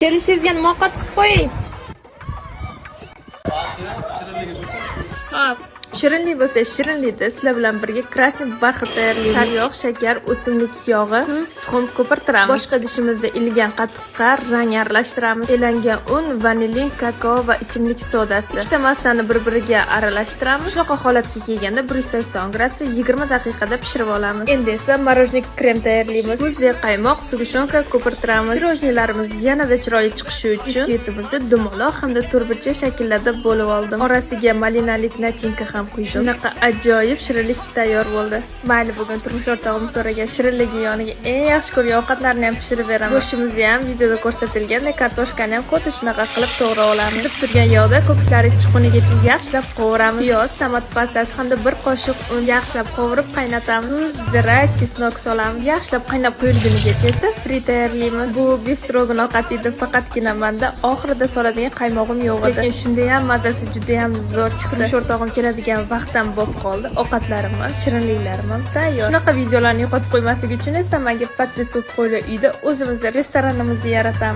Kelishingizga nima ovqat qilib qo'ying. Hop. Shirinlik bo'lsa shirinlikda sizlar bilan birga krasniy barxil tayyorlaymiz. Sariyog', shakar, o'simlik yog'i, tuz, tuxum ko'pirtiramiz. Boshqa idishimizda ilgan qatiqqa rang aralashtiramiz. Elangan un, vanilin, kakao va ichimlik sodasi. Ikkita massani bir-biriga aralashtiramiz. Shunaqa holatga kelganda 180 gradusda 20 daqiqada pishirib olamiz. Endi esa morojniy krem tayyorlaymiz. Muzli qaymoq, sug'ushonka ko'pirtiramiz. Pirojnilarimiz yanada chiroyli chiqishi uchun biskvitimizni dumaloq hamda turbicha shakllarda bo'lib oldim. Orasiga malinalik nachinka ham qo'ydim. Shunaqa ajoyib shirinlik tayyor bo'ldi. Mayli, bugun turmush o'rtog'im so'ragan shirinligi yoniga eng yaxshi ko'rgan ovqatlarni ham pishirib beraman. Go'shtimizni ham videoda ko'rsatilgandek kartoshkani ham xuddi shunaqa qilib to'g'rab olamiz. Qizib turgan yog'da ko'piklari chiqqunigacha yaxshilab qovuramiz. Piyoz, tomat pastasi hamda bir qoshiq un yaxshilab qovurib qaynatamiz. Tuz, zira, chesnok solamiz. Yaxshilab qaynab qo'yilgunigacha esa fri tayyorlaymiz. Bu bistrogan ovqat edi, faqatgina menda oxirida soladigan qaymog'im yo'q edi. Lekin shunda ham mazasi juda ham zo'r chiqdi. Turmush o'rtog'im keladigan vaqtdan bo'lib qoldi. Ovqatlarim ham, shirinliklarim ham tayyor. Shunaqa videolarni yo'qotib qo'ymaslik uchun esa menga podpis bo'lib qo'yinglar. Uyda o'zimizda restoranimizni yaratamiz.